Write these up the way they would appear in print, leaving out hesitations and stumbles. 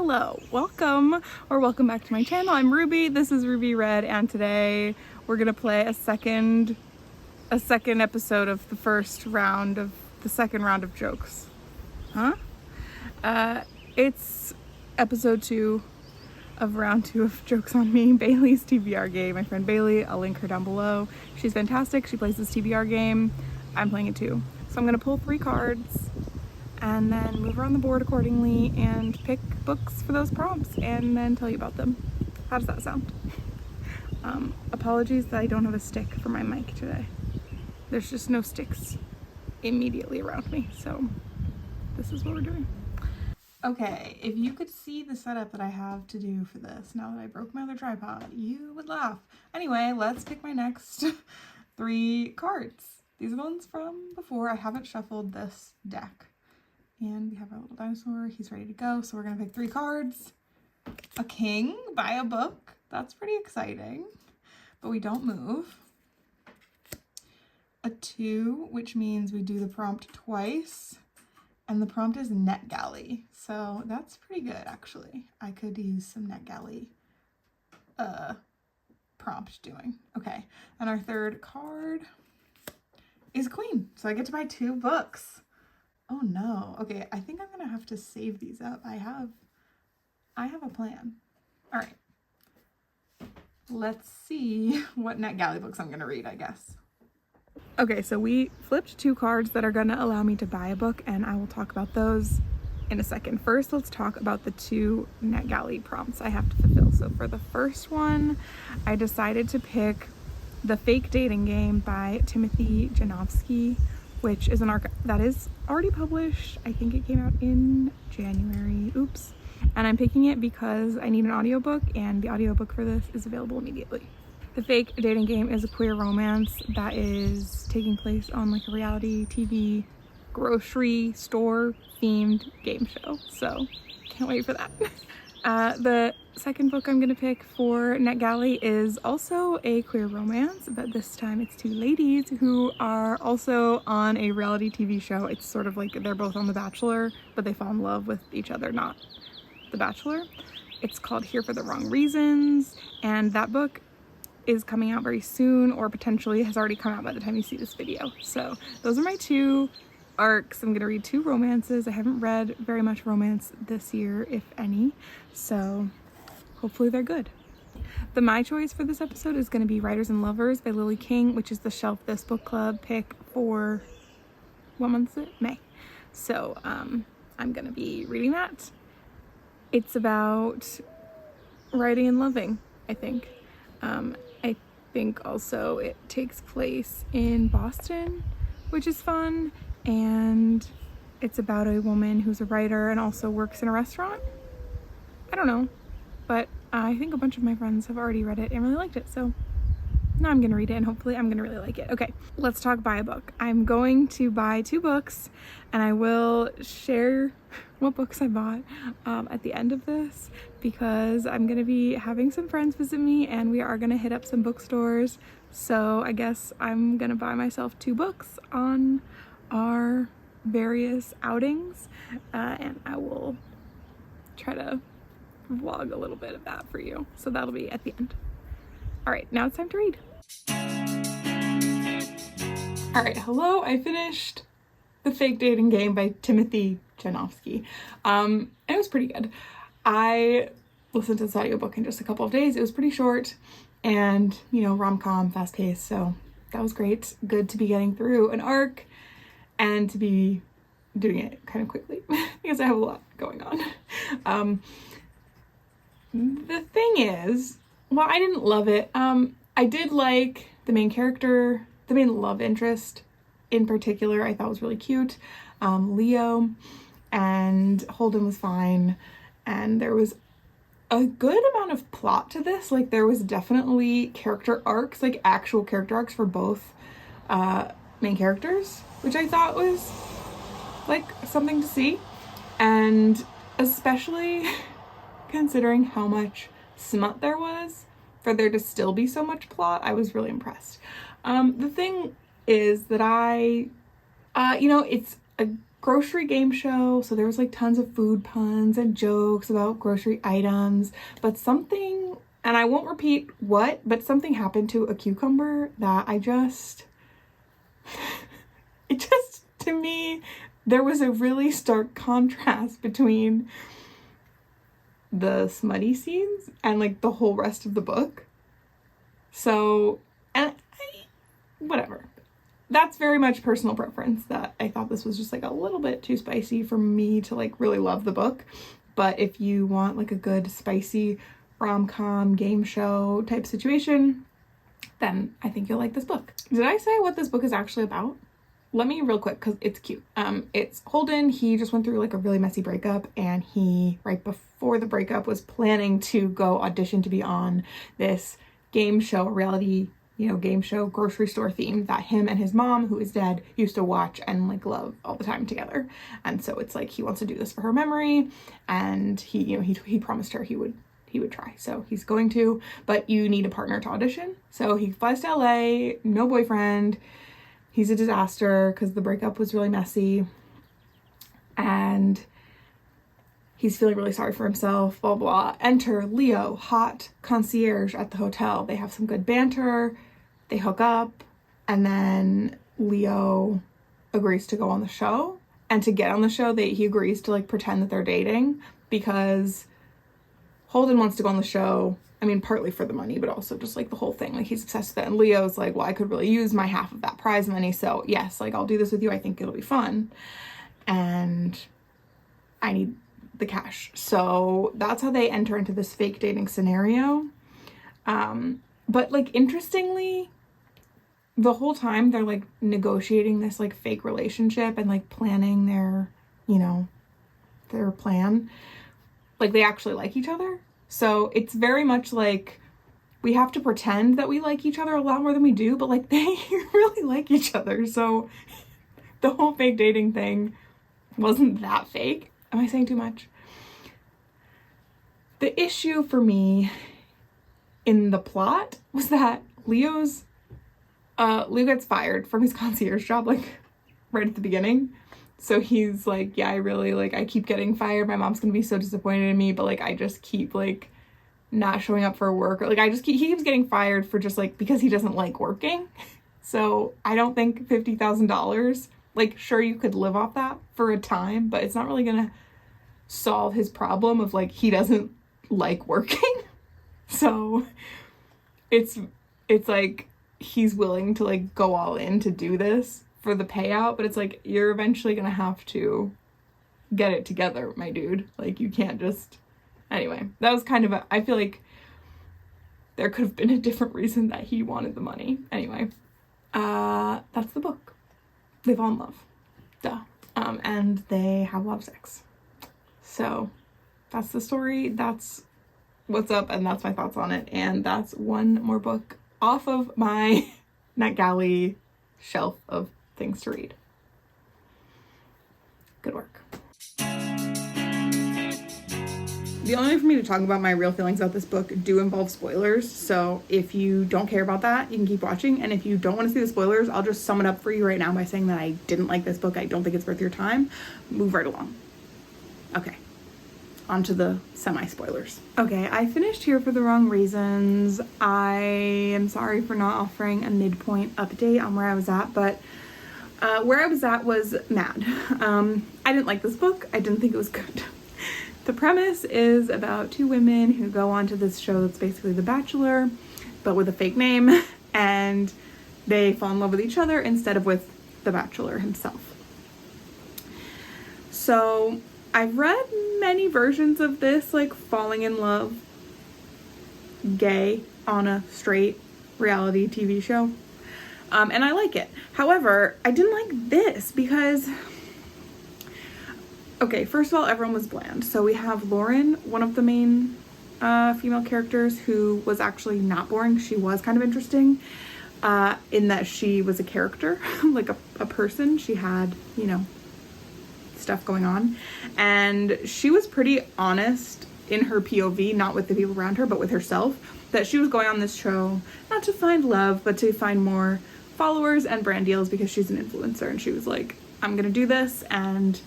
Hello, welcome back to my channel. I'm Ruby, this is Ruby Red, and today we're gonna play a second episode of the second round of jokes. It's episode 2 of round 2 of Jokes on Me, Bailey's TBR game. My friend Bailey, I'll link her down below. She's fantastic, she plays this TBR game. I'm playing it too. So I'm gonna pull 3 cards and then move around the board accordingly and pick books for those prompts and then tell you about them. How does that sound? Apologies that I don't have a stick for my mic today. There's just no sticks immediately around me, so this is what we're doing. Okay, if you could see the setup that I have to do for this now that I broke my other tripod, you would laugh. Anyway, let's pick my next 3 cards. These are the ones from before. I haven't shuffled this deck. And we have our little dinosaur. He's ready to go. So we're going to pick 3 cards. A king, buy a book. That's pretty exciting. But we don't move. A 2, which means we do the prompt twice. And the prompt is NetGalley. So that's pretty good, actually. I could use some NetGalley prompt doing. Okay. And our 3rd card is Queen. So I get to buy 2 books. Oh no. Okay, I think I'm gonna have to save these up. I have a plan. All right. Let's see what NetGalley books I'm gonna read, I guess. Okay, so we flipped 2 cards that are gonna allow me to buy a book, and I will talk about those in a second. First, let's talk about the 2 NetGalley prompts I have to fulfill. So for the first one, I decided to pick The Fake Dating Game by Timothy Janofsky, which is an arc that is already published. I think it came out in January. Oops. And I'm picking it because I need an audiobook, and the audiobook for this is available immediately. The Fake Dating Game is a queer romance that is taking place on like a reality TV grocery store themed game show. So can't wait for that. The second book I'm gonna pick for NetGalley is also a queer romance, but this time it's 2 ladies who are also on a reality TV show. It's sort of like they're both on The Bachelor, but they fall in love with each other, not The Bachelor. It's called Here for the Wrong Reasons, and that book is coming out very soon, or potentially has already come out by the time you see this video. So those are my 2 arcs. I'm gonna read 2 romances. I haven't read very much romance this year, if any, so hopefully they're good. My choice for this episode is going to be Writers and Lovers by Lily King, which is the Shelf This Book Club pick for, what month is it? May. So I'm going to be reading that. It's about writing and loving, I think. I think also it takes place in Boston, which is fun, and it's about a woman who's a writer and also works in a restaurant. I don't know, but I think a bunch of my friends have already read it and really liked it, so now I'm gonna read it and hopefully I'm gonna really like it. Okay, let's talk buy a book. I'm going to buy 2 books, and I will share what books I bought at the end of this, because I'm gonna be having some friends visit me and we are gonna hit up some bookstores. So I guess I'm gonna buy myself 2 books on our various outings, and I will try to vlog a little bit of that for you. So that'll be at the end. All right, now it's time to read. All right, hello, I finished The Fake Dating Game by Timothy Janofsky. It was pretty good. I listened to this audiobook in just a couple of days. It was pretty short and, you know, rom-com, fast-paced, so that was great. Good to be getting through an arc and to be doing it kind of quickly because I have a lot going on. The thing is, well, I didn't love it. I did like the main character, the main love interest in particular. I thought was really cute. Leo, and Holden was fine, and there was a good amount of plot to this. Like, there was definitely character arcs, like actual character arcs for both main characters, which I thought was like something to see, and especially considering how much smut there was for there to still be so much plot, I was really impressed. The thing is that it's a grocery game show, so there was like tons of food puns and jokes about grocery items, but something, and I won't repeat what, but something happened to a cucumber that to me, there was a really stark contrast between the smutty scenes and like the whole rest of the book. So, and whatever. That's very much personal preference, that I thought this was just like a little bit too spicy for me to like really love the book. But if you want like a good spicy rom-com game show type situation, then I think you'll like this book. Did I say what this book is actually about? Let me real quick, because it's cute. It's Holden. He just went through like a really messy breakup, and he, right before the breakup, was planning to go audition to be on this game show, reality, game show, grocery store theme that him and his mom, who is dead, used to watch and like love all the time together. And so it's like he wants to do this for her memory, and he promised her he would try. So he's going to, but you need a partner to audition. So he flies to LA, no boyfriend. He's a disaster because the breakup was really messy, and he's feeling really sorry for himself, blah, blah. Enter Leo, hot concierge at the hotel. They have some good banter. They hook up, and then Leo agrees to go on the show. And to get on the show, he agrees to like pretend that they're dating, because Holden wants to go on the show. I mean, partly for the money, but also just like the whole thing. Like, he's obsessed with it. And Leo's like, well, I could really use my half of that prize money. So yes, like, I'll do this with you. I think it'll be fun. And I need the cash. So that's how they enter into this fake dating scenario. But like, interestingly, the whole time they're like negotiating this like fake relationship and like planning their plan, like they actually like each other. So it's very much like we have to pretend that we like each other a lot more than we do, but like they really like each other. So the whole fake dating thing wasn't that fake. Am I saying too much? The issue for me in the plot was that Leo gets fired from his concierge job, like right at the beginning. So he's like, yeah, I keep getting fired. My mom's gonna be so disappointed in me, but like, I just keep like not showing up for work. Or like, he keeps getting fired for just like, because he doesn't like working. So I don't think $50,000, like, sure, you could live off that for a time, but it's not really gonna solve his problem of like, he doesn't like working. So it's like, he's willing to like go all in to do this for the payout, but it's like, you're eventually gonna have to get it together, my dude. Like, you can't just... Anyway, that was kind of I feel like there could have been a different reason that he wanted the money. Anyway, that's the book. They fall in love. Duh. And they have a lot of sex. So that's the story. That's what's up, and that's my thoughts on it. And that's one more book off of my NetGalley shelf of things to read. Good work. The only way for me to talk about my real feelings about this book do involve spoilers. So if you don't care about that, you can keep watching. And if you don't want to see the spoilers, I'll just sum it up for you right now by saying that I didn't like this book. I don't think it's worth your time. Move right along. Okay. On to the semi-spoilers. Okay, I finished Here for the Wrong Reasons. I am sorry for not offering a midpoint update on where I was at, but where I was at was mad. I didn't like this book. I didn't think it was good. The premise is about two women who go on to this show that's basically The Bachelor, but with a fake name, and they fall in love with each other instead of with The Bachelor himself. So I've read many versions of this, like falling in love gay on a straight reality TV show. And I like it. However, I didn't like this because, okay, first of all, everyone was bland. So we have Lauren, one of the main female characters, who was actually not boring. She was kind of interesting in that she was a character, like a person. She had, stuff going on. And she was pretty honest in her POV, not with the people around her, but with herself, that she was going on this show not to find love, but to find more followers and brand deals because she's an influencer. And she was like, I'm gonna do this, and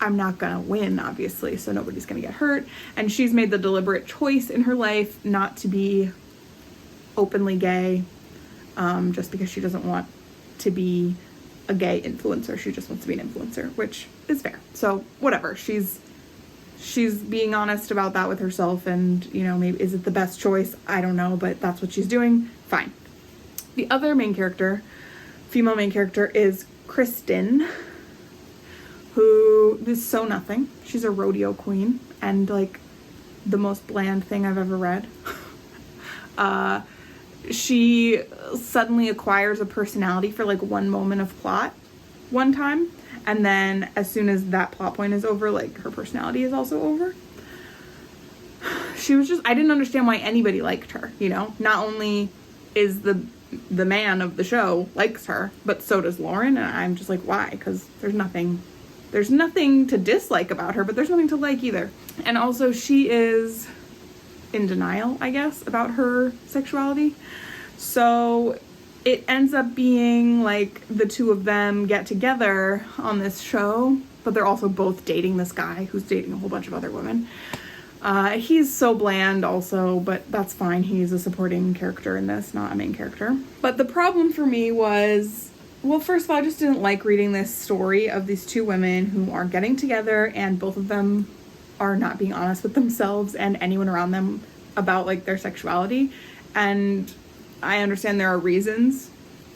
I'm not gonna win, obviously, so nobody's gonna get hurt. And she's made the deliberate choice in her life not to be openly gay, just because she doesn't want to be a gay influencer. She just wants to be an influencer, which is fair. So whatever, she's being honest about that with herself, and you know, maybe is it the best choice? I don't know, but that's what she's doing. Fine. The other main character, female main character, is Kristen, who is so nothing. She's a rodeo queen and like the most bland thing I've ever read. She suddenly acquires a personality for like one moment of plot one time, and then as soon as that plot point is over, like her personality is also over. She was just, I didn't understand why anybody liked her, you know? Not only is the man of the show likes her, but so does Lauren, and I'm just like, why? Because there's nothing to dislike about her, but there's nothing to like either. And also she is in denial, I guess, about her sexuality. So it ends up being like the two of them get together on this show, but they're also both dating this guy who's dating a whole bunch of other women. He's so bland also, but that's fine. He's a supporting character in this, not a main character. But the problem for me was, well, first of all, I just didn't like reading this story of these two women who are getting together, and both of them are not being honest with themselves and anyone around them about like their sexuality. And I understand there are reasons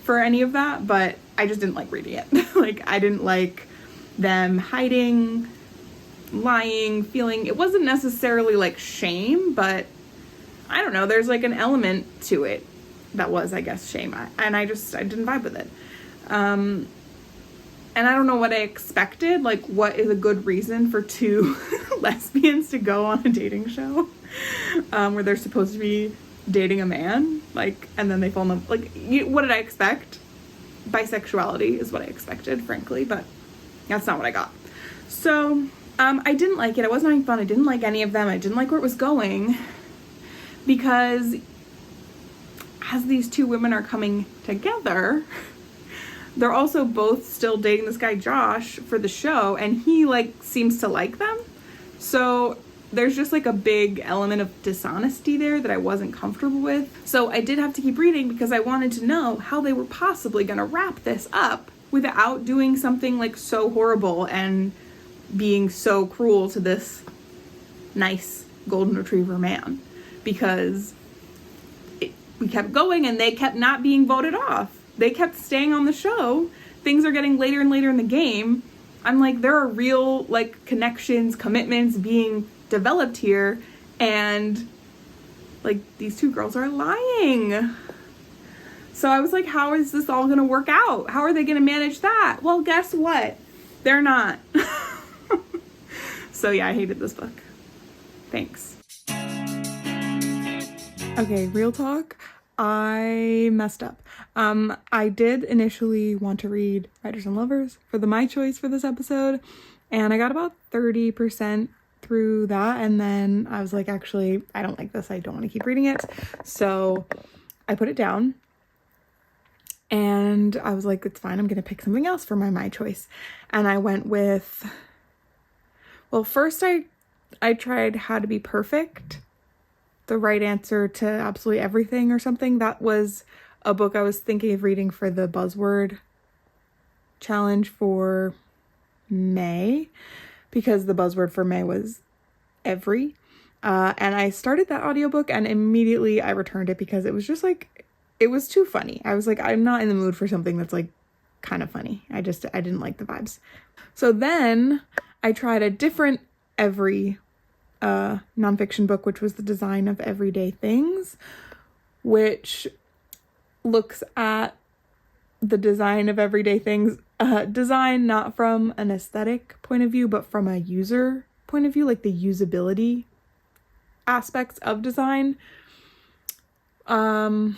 for any of that, but I just didn't like reading it. Like, I didn't like them hiding, lying, feeling, it wasn't necessarily like shame, but I don't know, there's like an element to it that was, I guess, shame. I didn't vibe with it. And I don't know what I expected. Like, what is a good reason for two lesbians to go on a dating show where they're supposed to be dating a man, like, and then they fall in love? Like, what did I expect? Bisexuality is what I expected, frankly, but that's not what I got. So I didn't like it. I wasn't having fun. I didn't like any of them. I didn't like where it was going, because as these two women are coming together, they're also both still dating this guy Josh for the show, and he like seems to like them. So there's just like a big element of dishonesty there that I wasn't comfortable with. So I did have to keep reading because I wanted to know how they were possibly gonna wrap this up without doing something like so horrible and being so cruel to this nice golden retriever man, because we kept going and they kept not being voted off. They kept staying on the show. Things are getting later and later in the game. I'm like, there are real like connections, commitments being developed here, and like these two girls are lying. So I was like, how is this all gonna work out? How are they gonna manage that? Well, guess what? They're not. So yeah, I hated this book. Thanks. Okay, real talk. I messed up. I did initially want to read Writers and Lovers for my choice for this episode, and I got about 30% through that, and then I was like, actually, I don't like this. I don't want to keep reading it. So I put it down, and I was like, it's fine. I'm going to pick something else for my choice. And I went with, well, first I tried How to Be Perfect, the right answer to absolutely everything or something. That was a book I was thinking of reading for the buzzword challenge for May, because the buzzword for May was every. And I started that audiobook and immediately I returned it because it was just like, it was too funny. I was like, I'm not in the mood for something that's like kind of funny. I didn't like the vibes. So then I tried a different every nonfiction book, which was The Design of Everyday Things, which looks at the design of everyday things, design not from an aesthetic point of view, but from a user point of view, like the usability aspects of design. But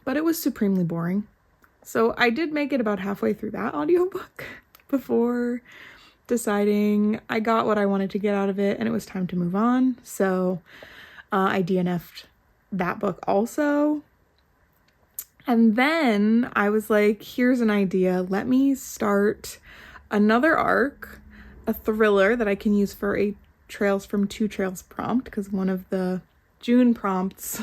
it was supremely boring. So I did make it about halfway through that audiobook before deciding I got what I wanted to get out of it and it was time to move on. So I DNF'd that book also. And then I was like, here's an idea. Let me start another arc, a thriller that I can use for a Trails from Two Trails prompt, because one of the June prompts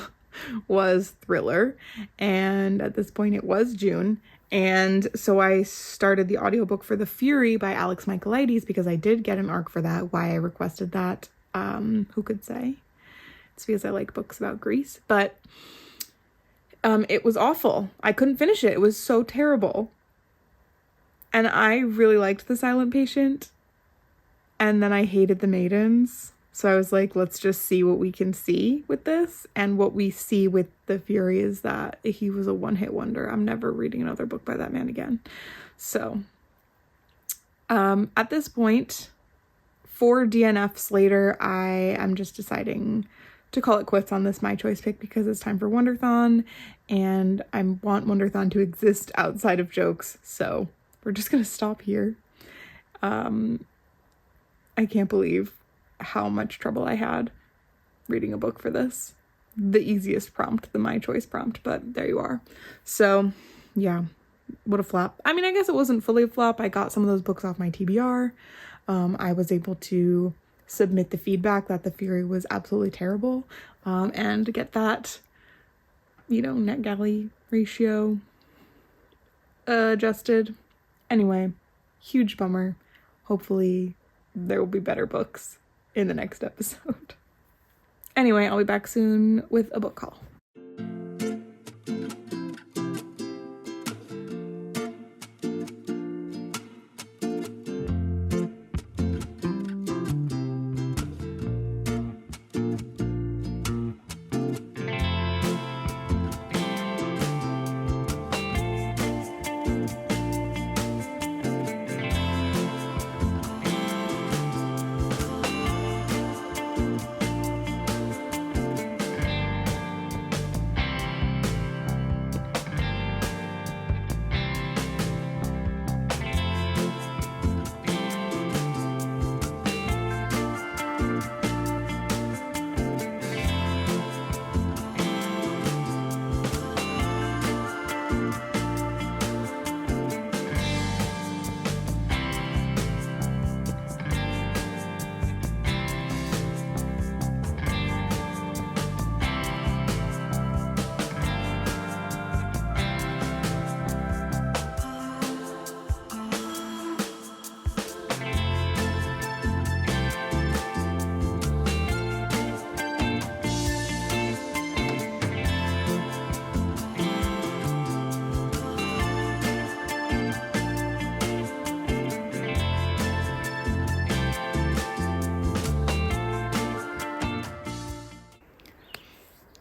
was thriller, and at this point it was June. And so I started the audiobook for The Fury by Alex Michaelides because I did get an arc for that. Why I requested that, who could say? It's because I like books about Greece, but it was awful. I couldn't finish it. It was so terrible. And I really liked The Silent Patient, and then I hated The Maidens. So I was like, let's just see what we can see with this. And what we see with The Fury is that he was a one-hit wonder. I'm never reading another book by that man again. So at this point, 4 DNFs later, I am just deciding to call it quits on this My Choice pick because it's time for Wonderthon, and I want Wonderthon to exist outside of jokes. So we're just going to stop here. I can't believe how much trouble I had reading a book for this. The easiest prompt, the My Choice prompt, but there you are. So yeah, what a flop. I mean, I guess it wasn't fully a flop. I got some of those books off my TBR. I was able to submit the feedback that The Fury was absolutely terrible, and get that, NetGalley ratio adjusted. Anyway, huge bummer. Hopefully there will be better books in the next episode. Anyway, I'll be back soon with a book haul.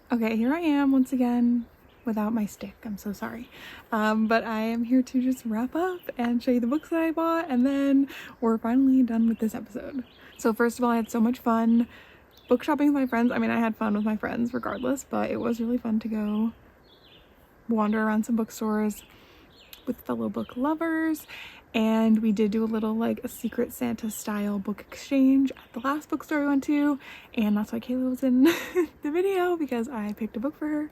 Okay, here I am once again without my stick. I'm so sorry. But I am here to just wrap up and show you the books that I bought, and then we're finally done with this episode. So first of all, I had so much fun book shopping with my friends. I mean, I had fun with my friends regardless, but it was really fun to go wander around some bookstores with fellow book lovers. And we did do a little like a Secret Santa style book exchange at the last bookstore we went to, and that's why Kayla was in the video, because I picked a book for her.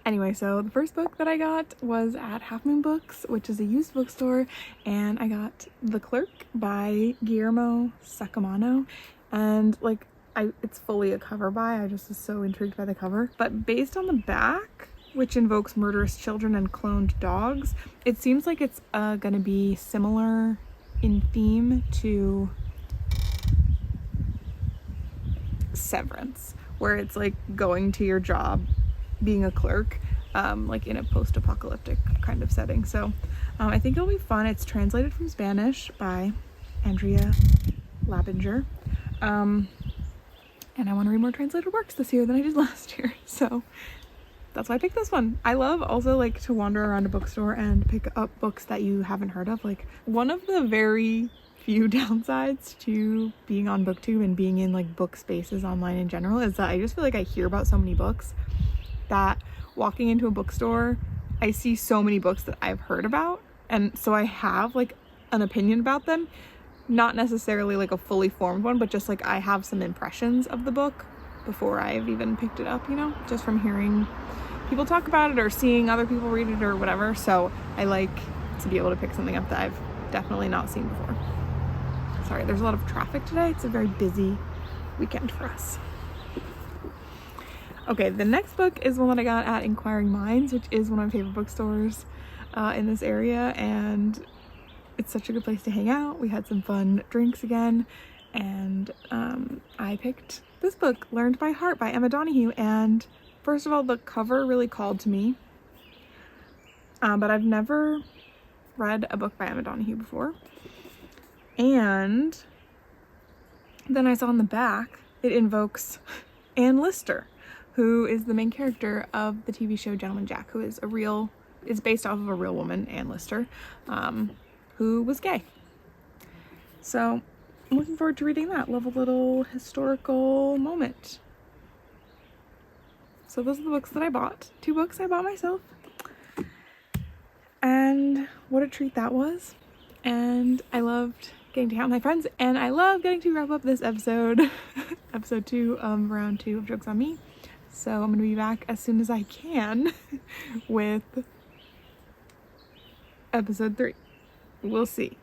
Anyway, so the first book that I got was at Half Moon Books, which is a used bookstore, and I got The Clerk by Guillermo Sacamano. And like, it's fully a cover buy. I just was so intrigued by the cover, but based on the back, which invokes murderous children and cloned dogs, it seems like it's gonna be similar in theme to Severance, where it's like going to your job, being a clerk, like in a post-apocalyptic kind of setting. So I think it'll be fun. It's translated from Spanish by Andrea Labinger. And I want to read more translated works this year than I did last year. So that's why I picked this one. I love also like to wander around a bookstore and pick up books that you haven't heard of. Like, one of the very few downsides to being on BookTube and being in like book spaces online in general is that I just feel like I hear about so many books that walking into a bookstore, I see so many books that I've heard about, and so I have like an opinion about them, not necessarily like a fully formed one, but just like I have some impressions of the book before I've even picked it up, just from hearing people talk about it or seeing other people read it or whatever, so I like to be able to pick something up that I've definitely not seen before. Sorry, there's a lot of traffic today. It's a very busy weekend for us. Okay, the next book is one that I got at Inquiring Minds, which is one of my favorite bookstores in this area, and it's such a good place to hang out. We had some fun drinks again, and I picked this book, Learned by Heart by Emma Donoghue, and first of all, the cover really called to me, but I've never read a book by Emma Donoghue before. And then I saw on the back, it invokes Anne Lister, who is the main character of the TV show Gentleman Jack, who is based off of a real woman, Anne Lister, who was gay. So I'm looking forward to reading that. Love a little historical moment. So those are the books that I bought. 2 books I bought myself. And what a treat that was. And I loved getting to hang out with my friends, and I love getting to wrap up this episode, episode 2 of round 2 of Jokes on Me. So I'm gonna be back as soon as I can with episode 3. We'll see.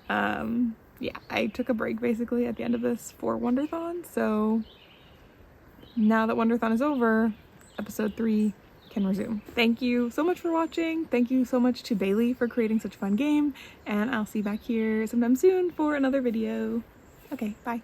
Yeah, I took a break basically at the end of this for Wonderthon, so now that Wonderthon is over, episode 3 can resume. Thank you so much for watching. Thank you so much to Bailey for creating such a fun game, and I'll see you back here sometime soon for another video. Okay, bye.